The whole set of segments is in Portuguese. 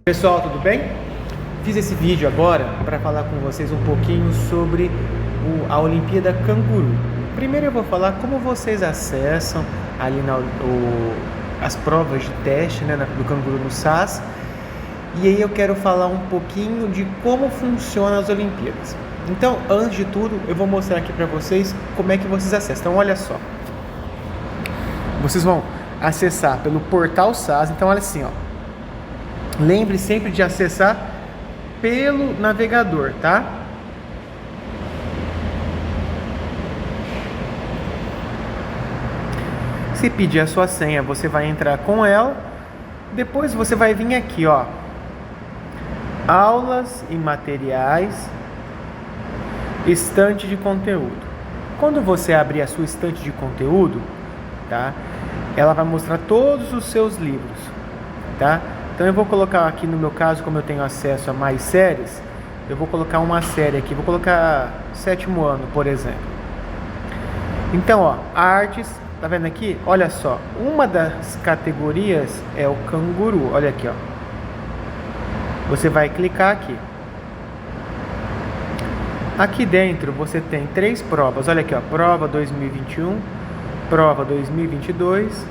Pessoal, tudo bem? Fiz esse vídeo agora para falar com vocês um pouquinho sobre a Olimpíada Canguru. Primeiro eu vou falar como vocês acessam ali as provas de teste, né, do Canguru no SAS. E aí eu quero falar um pouquinho de como funcionam as Olimpíadas. Então, antes de tudo, eu vou mostrar aqui para vocês como é que vocês acessam. Então, olha só. Vocês vão acessar pelo portal SAS. Então, olha assim, ó. Lembre sempre de acessar pelo navegador, tá? Se pedir a sua senha, você vai entrar com ela. Depois você vai vir aqui, ó. Aulas e materiais, estante de conteúdo. Quando você abrir a sua estante de conteúdo, tá? Ela vai mostrar todos os seus livros, tá? Então eu vou colocar aqui no meu caso, como eu tenho acesso a mais séries, eu vou colocar uma série aqui, vou colocar 7º ano, por exemplo. Então, ó, artes, tá vendo aqui? Olha só, uma das categorias é o canguru, olha aqui, ó. Você vai clicar aqui. Aqui dentro você tem 3 provas, olha aqui, ó, prova 2021, prova 2022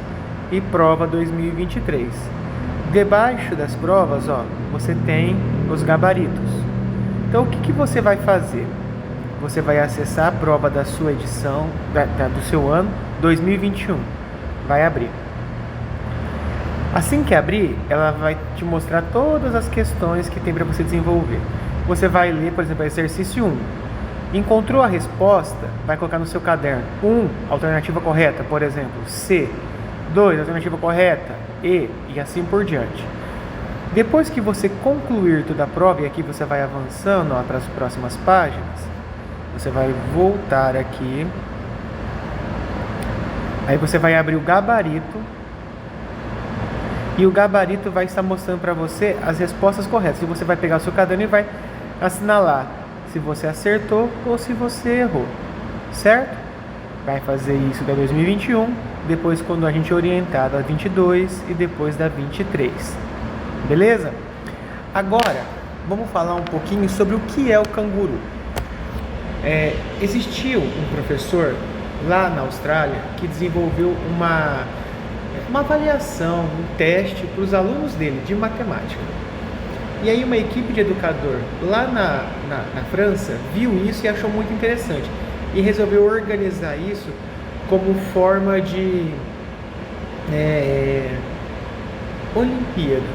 e prova 2023. Debaixo das provas, ó, você tem os gabaritos. Então, o que você vai fazer? Você vai acessar a prova da sua edição, do seu ano 2021. Vai abrir. Assim que abrir, ela vai te mostrar todas as questões que tem para você desenvolver. Você vai ler, por exemplo, exercício 1. Encontrou a resposta? Vai colocar no seu caderno. 1, alternativa correta, por exemplo. C. 2, alternativa correta. E assim por diante. Depois que você concluir toda a prova, e aqui você vai avançando para as próximas páginas, você vai voltar aqui. Aí você vai abrir o gabarito. E o gabarito vai estar mostrando para você as respostas corretas. E você vai pegar o seu caderno e vai assinalar se você acertou ou se você errou. Certo? Vai fazer isso da 2021, depois quando a gente orientar da 22 e depois da 23. Beleza? Agora, vamos falar um pouquinho sobre o que é o canguru. Existiu um professor lá na Austrália que desenvolveu uma avaliação, um teste para os alunos dele de matemática. E aí uma equipe de educador lá na França viu isso e achou muito interessante. E resolveu organizar isso como forma de Olimpíada.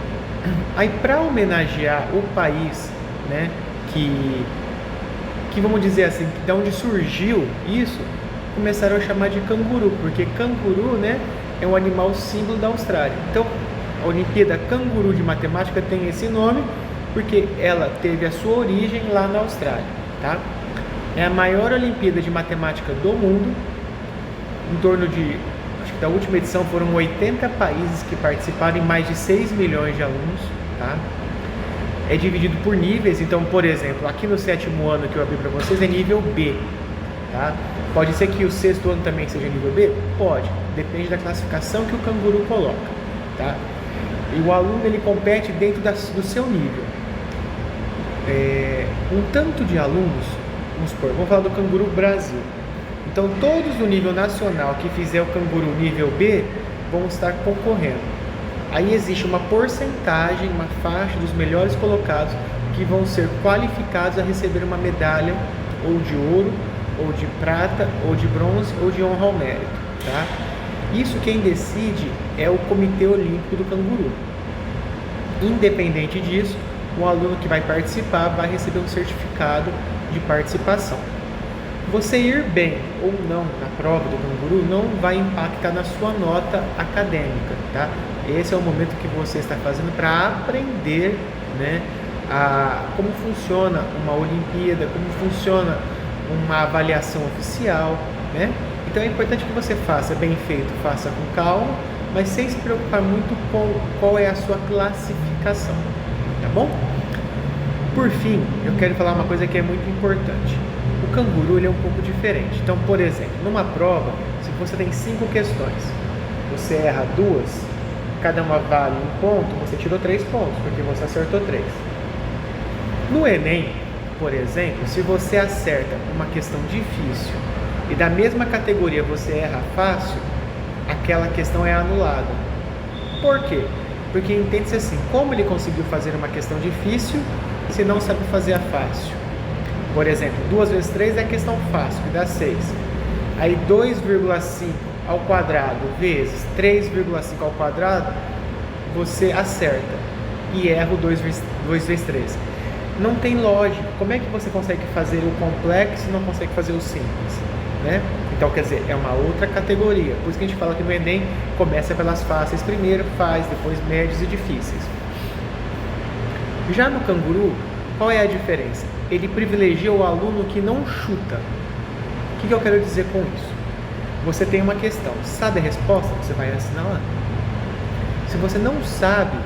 Aí, para homenagear o país, né, que vamos dizer assim, de onde surgiu isso, começaram a chamar de canguru, porque canguru, né, é um animal símbolo da Austrália. Então, a Olimpíada Canguru de Matemática tem esse nome porque ela teve a sua origem lá na Austrália, tá? É a maior Olimpíada de Matemática do mundo. Em torno de, acho que da última edição foram 80 países que participaram e mais de 6 milhões de alunos, tá? É dividido por níveis, então, por exemplo, aqui no 7º ano que eu abri para vocês é nível B, tá? Pode ser que o 6º ano também seja nível B? Pode, depende da classificação que o canguru coloca, tá? E o aluno, ele compete dentro do seu nível. Um tanto de alunos, vamos falar do Canguru Brasil. Então, todos do nível nacional que fizer o Canguru nível B vão estar concorrendo. Aí existe uma porcentagem, uma faixa dos melhores colocados que vão ser qualificados a receber uma medalha ou de ouro, ou de prata, ou de bronze, ou de honra ao mérito, tá? Isso quem decide é o Comitê Olímpico do Canguru. Independente disso, o aluno que vai participar vai receber um certificado de participação. Você ir bem ou não na prova do canguru não vai impactar na sua nota acadêmica, tá? Esse é o momento que você está fazendo para aprender, né, como funciona uma Olimpíada, como funciona uma avaliação oficial, né? Então é importante que você faça bem feito, faça com calma, mas sem se preocupar muito com qual é a sua classificação, tá bom? Por fim, eu quero falar uma coisa que é muito importante. O canguru, ele é um pouco diferente. Então, por exemplo, numa prova, se você tem 5 questões, você erra 2, cada uma vale 1 ponto, você tirou 3 pontos, porque você acertou 3. No Enem, por exemplo, se você acerta uma questão difícil e da mesma categoria você erra fácil, aquela questão é anulada. Por quê? Porque entende-se assim, como ele conseguiu fazer uma questão difícil se não sabe fazer a fácil? Por exemplo, 2 vezes 3 é a questão fácil, que dá 6. Aí 2,5 ao quadrado vezes 3,5 ao quadrado, você acerta e erra o 2 vezes 3. Não tem lógica. Como é que você consegue fazer o complexo e não consegue fazer o simples? Né? Então, quer dizer, é uma outra categoria. Por isso que a gente fala que no Enem começa pelas fáceis primeiro, faz, depois médios e difíceis. Já no Canguru, qual é a diferença? Ele privilegia o aluno que não chuta. O que eu quero dizer com isso? Você tem uma questão, sabe a resposta? Você vai assinalar. Se você não sabe,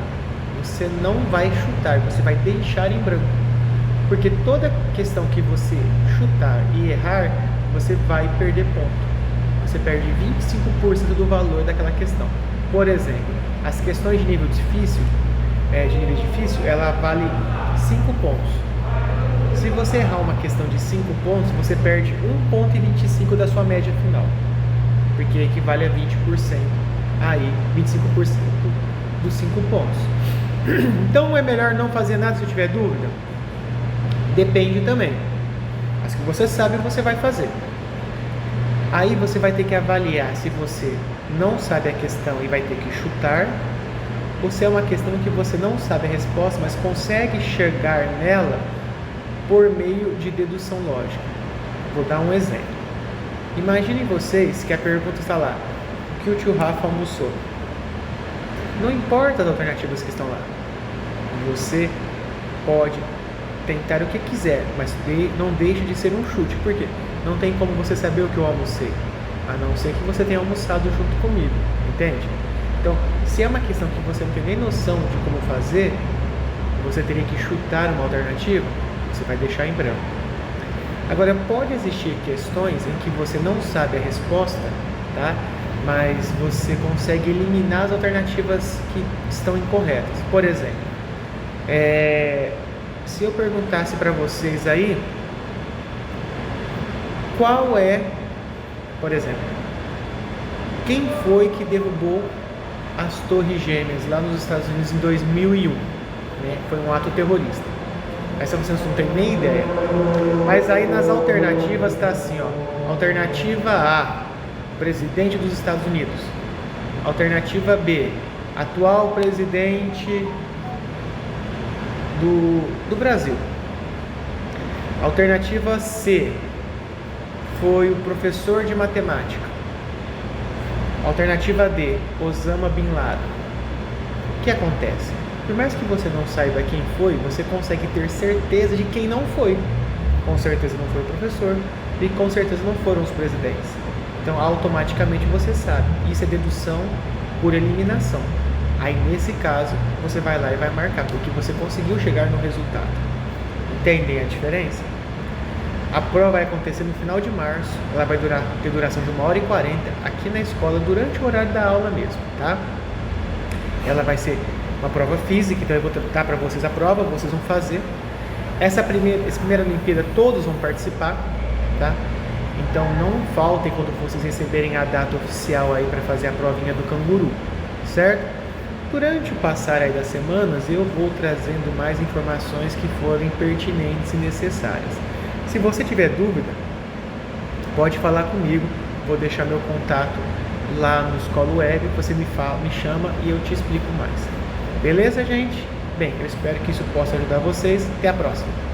você não vai chutar, você vai deixar em branco. Porque toda questão que você chutar e errar, você vai perder ponto. Você perde 25% do valor daquela questão. Por exemplo, as questões de nível difícil, ela vale 5 pontos. Se você errar uma questão de 5 pontos, você perde 1,25 ponto da sua média final. Porque equivale a 20%. Aí, 25% dos 5 pontos. Então, é melhor não fazer nada se eu tiver dúvida? Depende também. As que você sabe, você vai fazer. Aí você vai ter que avaliar se você não sabe a questão e vai ter que chutar, ou se é uma questão que você não sabe a resposta, mas consegue chegar nela por meio de dedução lógica. Vou dar um exemplo. Imaginem vocês que a pergunta está lá: o que o tio Rafa almoçou? Não importa as alternativas que estão lá. Você pode tentar o que quiser, mas não deixe de ser um chute. Por quê? Não tem como você saber o que eu almocei, a não ser que você tenha almoçado junto comigo, entende? Então, se é uma questão que você não tem nem noção de como fazer, você teria que chutar uma alternativa, você vai deixar em branco. Agora, pode existir questões em que você não sabe a resposta, tá? Mas você consegue eliminar as alternativas que estão incorretas. Por exemplo, se eu perguntasse para vocês aí, qual é, por exemplo, quem foi que derrubou as Torres Gêmeas lá nos Estados Unidos em 2001? Né? Foi um ato terrorista. Essa vocês não tem nem ideia. Mas aí nas alternativas está assim, ó. Alternativa A, presidente dos Estados Unidos. Alternativa B, atual presidente do Brasil. Alternativa C, foi o professor de matemática. Alternativa D, Osama Bin Laden. O que acontece? Por mais que você não saiba quem foi, você consegue ter certeza de quem não foi. Com certeza não foi o professor e com certeza não foram os presidentes. Então, automaticamente você sabe. Isso é dedução por eliminação. Aí, nesse caso, você vai lá e vai marcar, porque você conseguiu chegar no resultado. Entendem a diferença? A prova vai acontecer no final de março. Ela vai ter duração de 1h40 aqui na escola, durante o horário da aula mesmo, tá? Ela vai ser uma prova física, então eu vou dar para vocês a prova, vocês vão fazer. Essa primeira Olimpíada todos vão participar, tá? Então não faltem quando vocês receberem a data oficial aí para fazer a provinha do Canguru, certo? Durante o passar aí das semanas eu vou trazendo mais informações que forem pertinentes e necessárias. Se você tiver dúvida, pode falar comigo, vou deixar meu contato lá no Escola Web, você me chama e eu te explico mais. Beleza, gente? Bem, eu espero que isso possa ajudar vocês. Até a próxima!